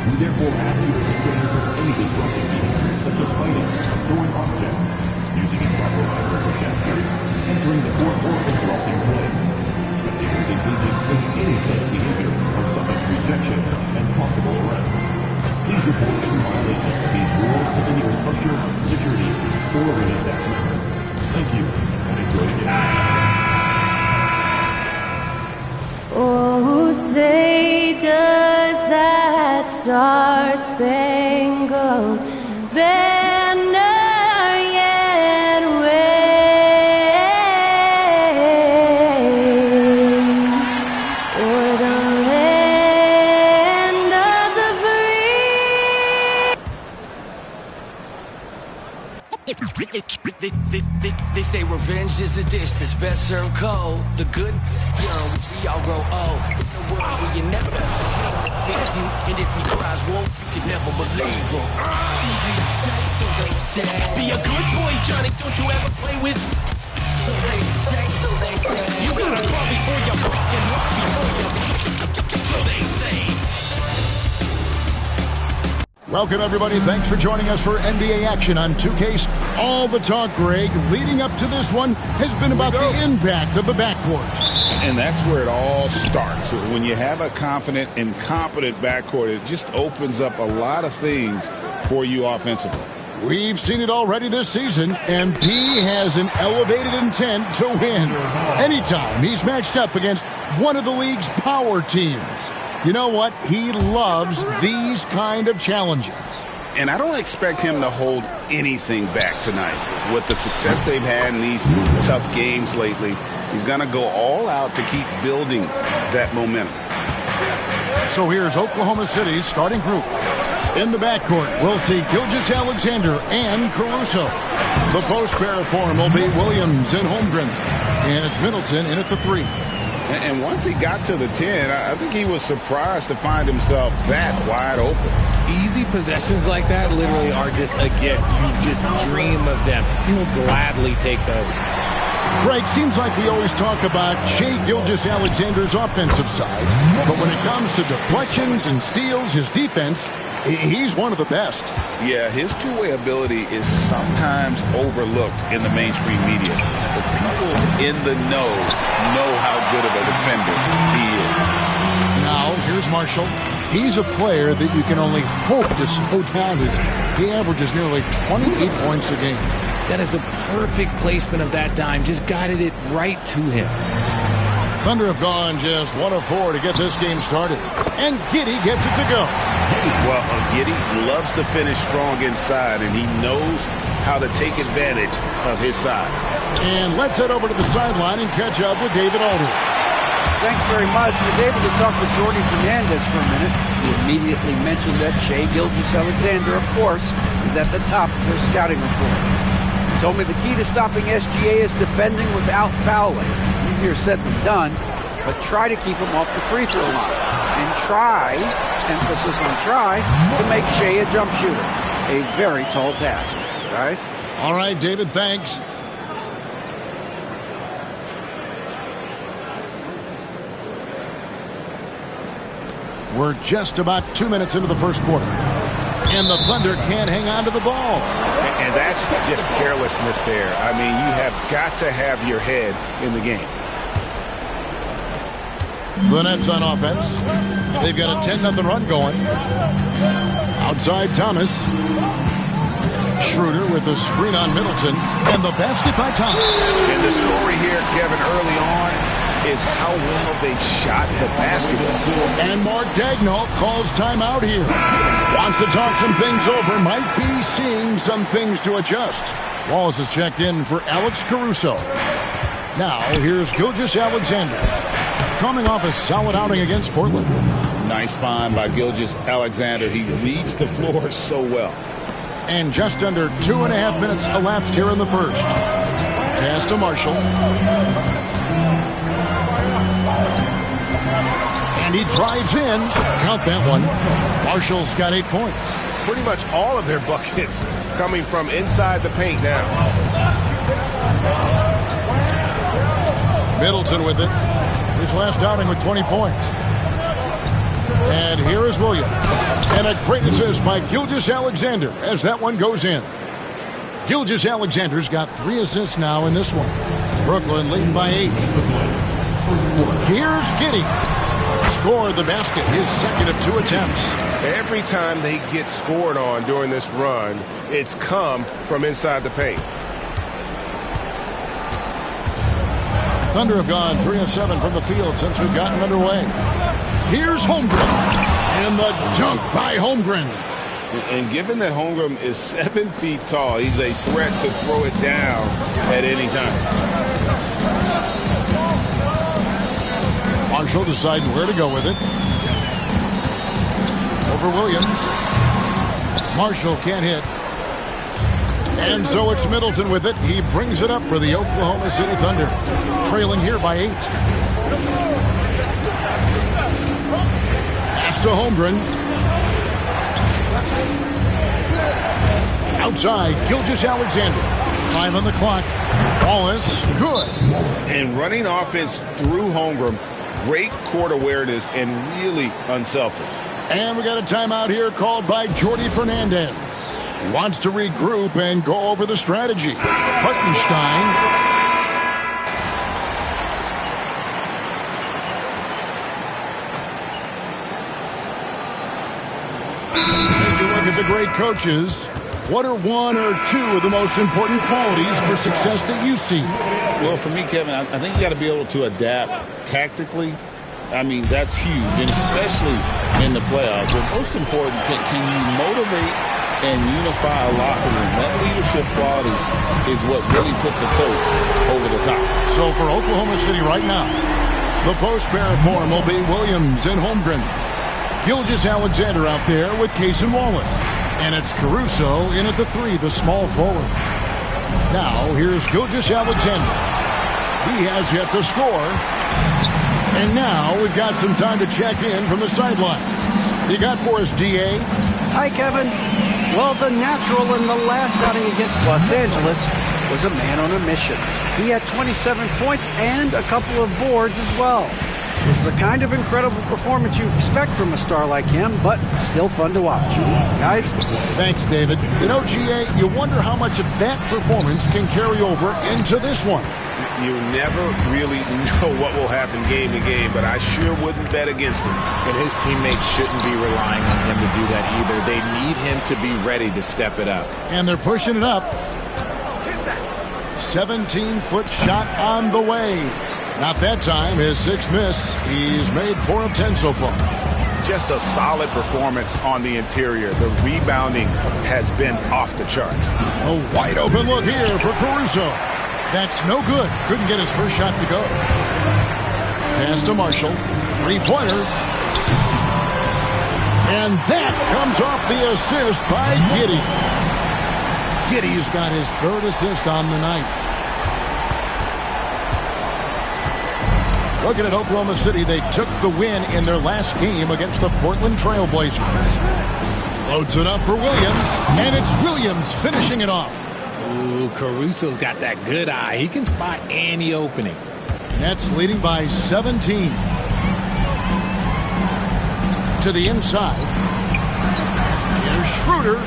We therefore ask you to refrain from any disruptive behavior such as fighting, throwing objects, using improper language or gestures, entering the court, or interrupting play. Spectators engaging in any such behavior are subject to rejection and possible arrest. Please report any violation of these rules to the nearest usher, security, or arena staff member. Thank you, and enjoy the game. Oh, say does that star-spangled banner yet wave o'er the land of the free? They say revenge is a dish that's best served cold. The good, young, we all grow old. In a world where you never fix you, and if he cries wolf, you can never believe him. Easy to say, so they say. Be a good boy, Johnny, don't you ever play with. So they say, so they say. You gotta crawl before you walk and walk before you. So they say. Welcome, everybody. Thanks for joining us for NBA action on 2K. All the talk, Greg, leading up to this one has been about the impact of the backcourt. And that's where it all starts. When you have a confident and competent backcourt, it just opens up a lot of things for you offensively. We've seen it already this season, and P has an elevated intent to win. Anytime he's matched up against one of the league's power teams. You know what? He loves these kind of challenges. And I don't expect him to hold anything back tonight. With the success they've had in these tough games lately, he's going to go all out to keep building that momentum. So here's Oklahoma City's starting group. In the backcourt, we'll see Gilgeous-Alexander and Caruso. The post pair for him will be Williams and Holmgren. And it's Middleton in at the 3. And once he got to the 10, I think he was surprised to find himself that wide open. Easy possessions like that literally are just a gift. You just dream of them. He'll gladly take those. Greg, seems like we always talk about Shai Gilgeous-Alexander's offensive side. But when it comes to deflections and steals, his defense, he's one of the best. Yeah, his two-way ability is sometimes overlooked in the mainstream media. But people in the know how good of a defender he is. Now, here's Marshall. He's a player that you can only hope to slow down as he averages nearly 28 points a game. That is a perfect placement of that dime. Just guided it right to him. Thunder have gone just 1 of 4 to get this game started. And Giddey gets it to go. Well, Giddey loves to finish strong inside, and he knows how to take advantage of his size. And let's head over to the sideline and catch up with David Aldridge. Thanks very much. I was able to talk with Jordy Fernandez for a minute. He immediately mentioned that Shai Gilgeous-Alexander, of course, is at the top of their scouting report. He told me the key to stopping SGA is defending without fouling. Easier said than done, but try to keep him off the free throw line. And try, emphasis on try, to make Shai a jump shooter. A very tall task, guys. All right, David, thanks. We're just about 2 minutes into the first quarter. And the Thunder can't hang on to the ball. And that's just carelessness there. I mean, you have got to have your head in the game. The Nets on offense. They've got a 10-0 run going. Outside Thomas. Schroeder with a screen on Middleton. And the basket by Thomas. And the story here, Kevin, early on is how well they shot the basketball. And Mark Daigneault calls timeout here. Wants to talk some things over. Might be seeing some things to adjust. Wallace is checked in for Alex Caruso. Now, here's Gilgeous-Alexander. Coming off a solid outing against Portland. Nice find by Gilgeous-Alexander. He reads the floor so well. And just under 2.5 minutes elapsed here in the first. Pass to Marshall. And he drives in. Count that one. Marshall's got 8 points. Pretty much all of their buckets coming from inside the paint now. Middleton with it. His last outing with 20 points. And here is Williams. And a great assist by Gilgeous-Alexander as that one goes in. Gilgeous-Alexander's got 3 assists now in this one. Brooklyn leading by 8. Here's Giddey. Scored the basket, his second of 2 attempts. Every time they get scored on during this run, it's come from inside the paint. Thunder have gone 3 of 7 from the field since we've gotten underway. Here's Holmgren. And the dunk by Holmgren. And given that Holmgren is 7 feet tall, he's a threat to throw it down at any time. Marshall deciding where to go with it. Over Williams. Marshall can't hit. And so it's Middleton with it. He brings it up for the Oklahoma City Thunder. Trailing here by 8. Pass to Holmgren. Outside, Gilgeous-Alexander. 5 on the clock. Wallace, good. And running offense through Holmgren, great court awareness and really unselfish. And we got a timeout here called by Jordi Fernandez. He wants to regroup and go over the strategy. Hartenstein. Take a look at the great coaches. What are 1 or 2 of the most important qualities for success that you see? Well, for me, Kevin, I think you got to be able to adapt tactically. I mean, that's huge, and especially in the playoffs. But most important, can you motivate and unify a locker room? That leadership quality is what really puts a coach over the top. So for Oklahoma City right now, the post-pair form will be Williams and Holmgren. Gilgeous-Alexander out there with Case and Wallace. And it's Caruso in at the 3, the small forward. Now, here's Gilgeous-Alexander. He has yet to score. And now we've got some time to check in from the sideline. You got for us, D.A.? Hi, Kevin. Well, the natural in the last outing against Los Angeles was a man on a mission. He had 27 points and a couple of boards as well. This is the kind of incredible performance you expect from a star like him, but still fun to watch. Guys? Thanks, David. You know, G.A., you wonder how much of that performance can carry over into this one. You never really know what will happen game to game, but I sure wouldn't bet against him. And his teammates shouldn't be relying on him to do that either. They need him to be ready to step it up. And they're pushing it up. 17-foot shot on the way. Not that time. His 6th miss. He's made 4 of 10 so far. Just a solid performance on the interior. The rebounding has been off the charts. A wide open look here for Caruso. That's no good. Couldn't get his first shot to go. Pass to Marshall. 3-pointer. And that comes off the assist by Giddey. Giddey's got his 3rd assist on the night. Looking at Oklahoma City, they took the win in their last game against the Portland Trail Blazers. Floats it up for Williams, and it's Williams finishing it off. Ooh, Caruso's got that good eye. He can spot any opening. Nets leading by 17. To the inside. Here's Schroeder.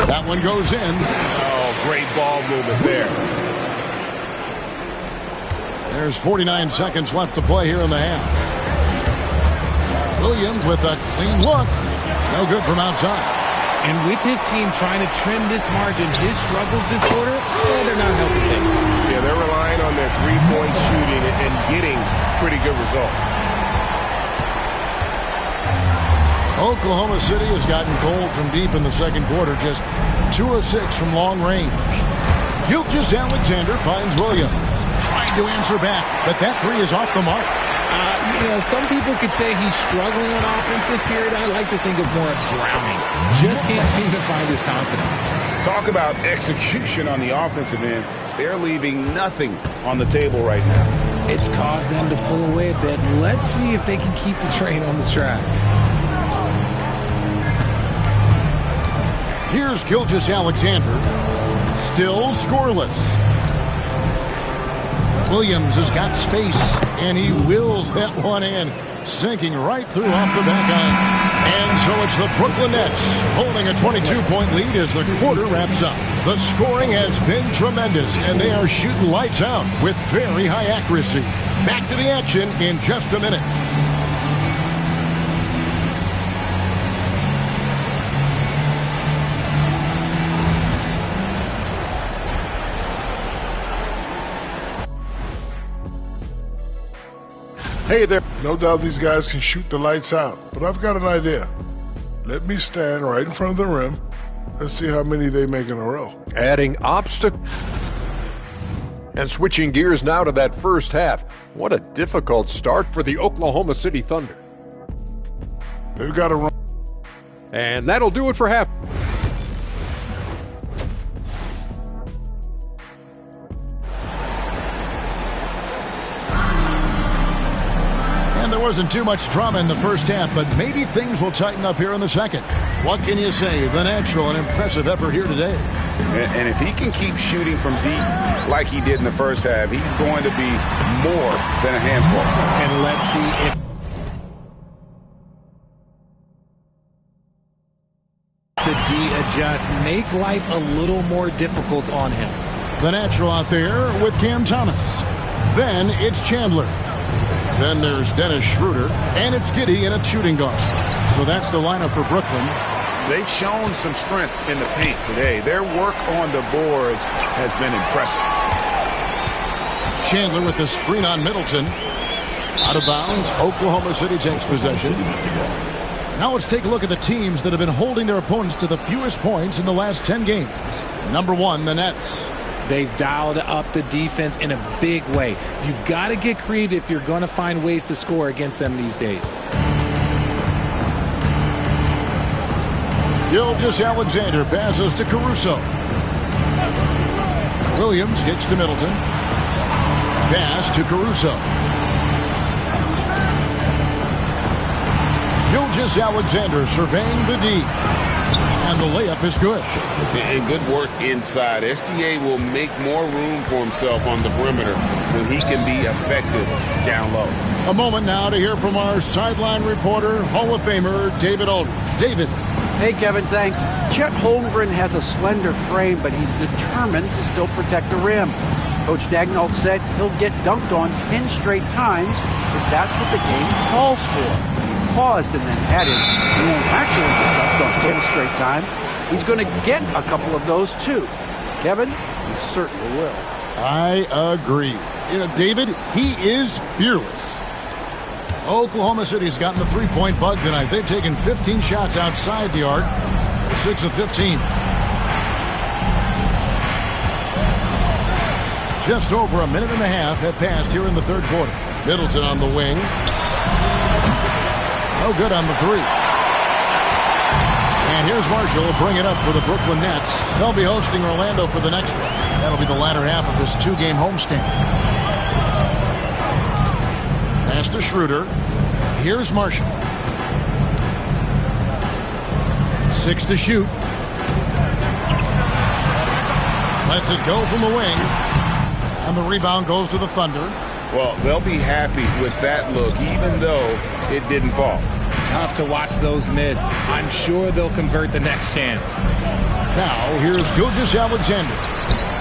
That one goes in. Oh, great ball movement there. There's 49 seconds left to play here in the half. Williams with a clean look. No good from outside. And with his team trying to trim this margin, his struggles this quarter, they're not helping things. Yeah, they're relying on their three-point shooting and getting pretty good results. Oklahoma City has gotten cold from deep in the second quarter, just 2 of 6 from long range. Gilgeous-Alexander finds Williams. Trying to answer back, but that 3 is off the mark. Some people could say he's struggling on offense this period. I like to think of more of drowning. Just can't seem to find his confidence. Talk about execution on the offensive end. They're leaving nothing on the table right now. It's caused them to pull away a bit. Let's see if they can keep the train on the tracks. Here's Gilgeous-Alexander. Still scoreless. Williams has got space, and he wills that one in. sinking right through off the back iron. And so it's the Brooklyn Nets holding a 22-point lead as the quarter wraps up. The scoring has been tremendous, and they are shooting lights out with very high accuracy. Back to the action in just a minute. Hey there. No doubt these guys can shoot the lights out, but I've got an idea. Let me stand right in front of the rim. Let's see how many they make in a row. Adding obstacle. And switching gears now to that first half. What a difficult start for the Oklahoma City Thunder. They've got to run. And that'll do it for half. There wasn't too much drama in the first half, but maybe things will tighten up here in the second. What can you say? The natural and impressive effort here today. And if he can keep shooting from deep like he did in the first half, he's going to be more than a handful. And let's see if the D adjusts, make life a little more difficult on him. The natural out there with Cam Thomas. Then it's Chandler. Then there's Dennis Schroeder, and it's Giddey in a shooting guard. So that's the lineup for Brooklyn. They've shown some strength in the paint today. Their work on the boards has been impressive. Chandler with the screen on Middleton. Out of bounds, Oklahoma City takes possession. Now let's take a look at the teams that have been holding their opponents to the fewest points in the last 10 games. Number 1, the Nets. They've dialed up the defense in a big way. You've got to get creative if you're going to find ways to score against them these days. Gilgeous-Alexander passes to Caruso. Williams kicks to Middleton. Pass to Caruso. Gilgeous-Alexander surveying the D. And the layup is good. And good work inside. SGA will make more room for himself on the perimeter when he can be effective down low. A moment now to hear from our sideline reporter, Hall of Famer David Aldridge. David. Hey, Kevin, thanks. Chet Holmgren has a slender frame, but he's determined to still protect the rim. Coach Dagnall said he'll get dunked on 10 straight times if that's what the game calls for. Paused and then added, he won't actually get dunked on 10 straight times. He's going to get a couple of those too. Kevin, he certainly will. I agree. You know, David, he is fearless. Oklahoma City's gotten the three-point bug tonight. They've taken 15 shots outside the arc. They're 6 of 15. Just over a minute and a half have passed here in the third quarter. Middleton on the wing. No good on the three. And here's Marshall will bring it up for the Brooklyn Nets. They'll be hosting Orlando for the next one. That'll be the latter half of this two-game homestand. Pass to Schroeder. Here's Marshall. 6 to shoot. Lets it go from the wing. And the rebound goes to the Thunder. Well, they'll be happy with that look, even though it didn't fall. Tough to watch those miss. I'm sure they'll convert the next chance. Now, here's Gilgeous-Alexander.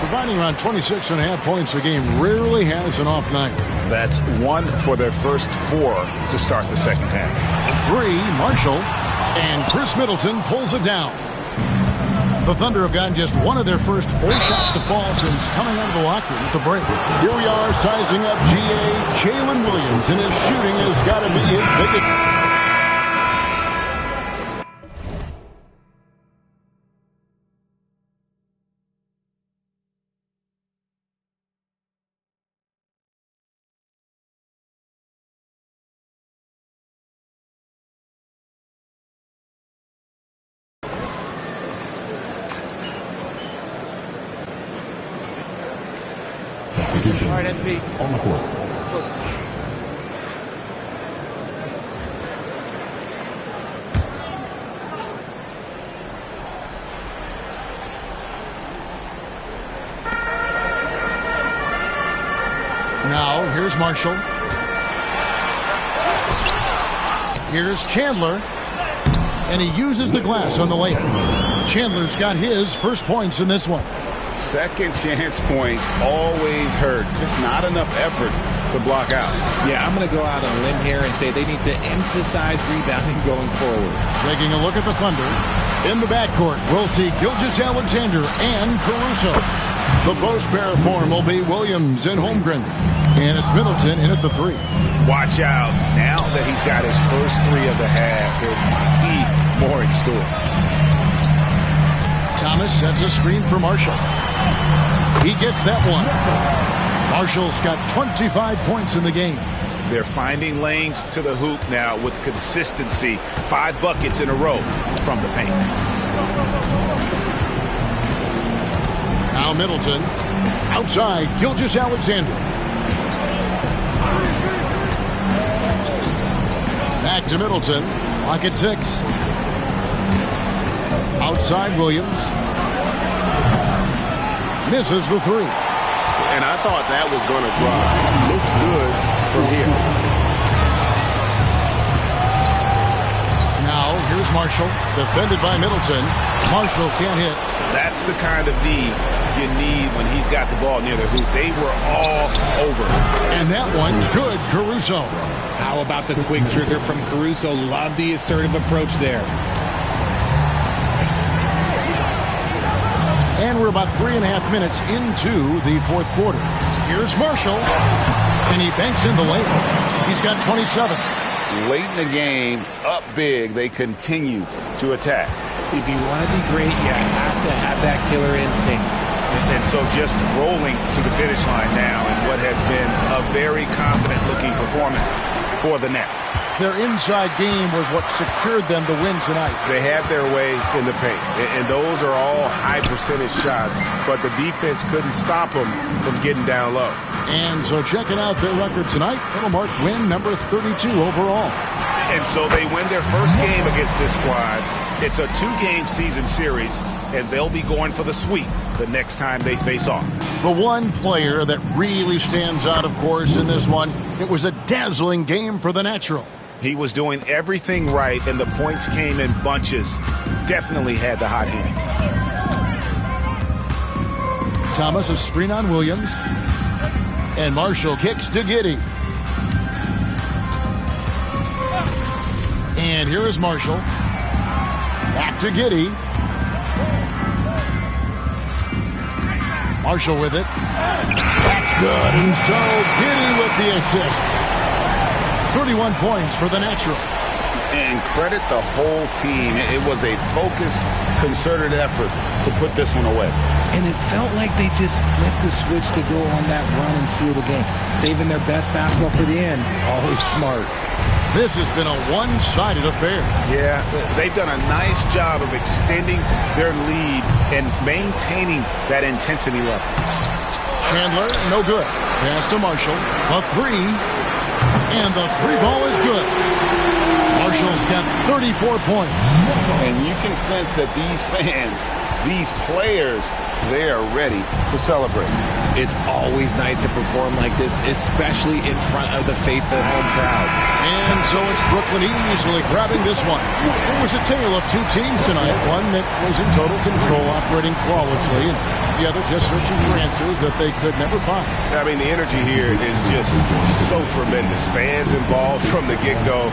Providing around 26.5 points a game, rarely has an off night. That's 1 for their first 4 to start the second half. 3, Marshall, and Chris Middleton pulls it down. The Thunder have gotten just one of their first 4 shots to fall since coming out of the locker room at the break. Here we are sizing up GA Jalen Williams, and his shooting has got to be his biggest. Substitution All right, SP. on the court. Let's close. Now, here's Marshall. Here's Chandler. And he uses the glass on the layup. Chandler's got his first points in this one. Second chance points always hurt. Just not enough effort to block out. Yeah, I'm going to go out on a limb here and say they need to emphasize rebounding going forward. Taking a look at the Thunder. In the backcourt, we'll see Gilgeous-Alexander and Caruso. The post pair form will be Williams and Holmgren. And it's Middleton in at the 3. Watch out. Now that he's got his first 3 of the half, there'll be more in store. Thomas sets a screen for Marshall. He gets that one. Marshall's got 25 points in the game. They're finding lanes to the hoop now with consistency. 5 buckets in a row from the paint. Now Middleton. Outside, Gilgeous-Alexander. Back to Middleton. Clock at 6. Outside Williams. Misses the 3. And I thought that was going to drop. Looked good from here. Now here's Marshall. Defended by Middleton. Marshall can't hit. That's the kind of D you need when he's got the ball near the hoop. They were all over. And that one's good, Caruso. How about the quick trigger from Caruso? Love the assertive approach there. And we're about 3.5 minutes into the fourth quarter. Here's Marshall. And he banks in the layup. He's got 27. Late in the game, up big, they continue to attack. If you want to be great, you have to have that killer instinct. And so just rolling to the finish line now in what has been a very confident-looking performance for the Nets. Their inside game was what secured them to win tonight. They had their way in the paint, and those are all high-percentage shots, but the defense couldn't stop them from getting down low. And so checking out their record tonight, it'll mark win number 32 overall. And so they win their first game against this squad. It's a 2-game season series, and they'll be going for the sweep the next time they face off. The one player that really stands out, of course, in this one, it was a dazzling game for the Natural. He was doing everything right, and the points came in bunches. Definitely had the hot hand. Thomas, a screen on Williams. And Marshall kicks to Giddey. And here is Marshall. Back to Giddey. Marshall with it. That's good. And so Giddey with the assist. 31 points for the Natural. And credit the whole team. It was a focused, concerted effort to put this one away. And it felt like they just flipped the switch to go on that run and seal the game. Saving their best basketball for the end. Always smart. This has been a one-sided affair. Yeah, they've done a nice job of extending their lead and maintaining that intensity level. Chandler, no good. Pass to Marshall. A 3. And the 3 ball is good. Marshall's got 34 points. And you can sense that these fans, these players, they are ready to celebrate. It's always nice to perform like this, especially in front of the faithful home crowd. And so it's Brooklyn easily grabbing this one. It was a tale of 2 teams tonight. One that was in total control, operating flawlessly, and the other just searching for answers that they could never find. I mean, the energy here is just so tremendous. Fans involved from the get-go.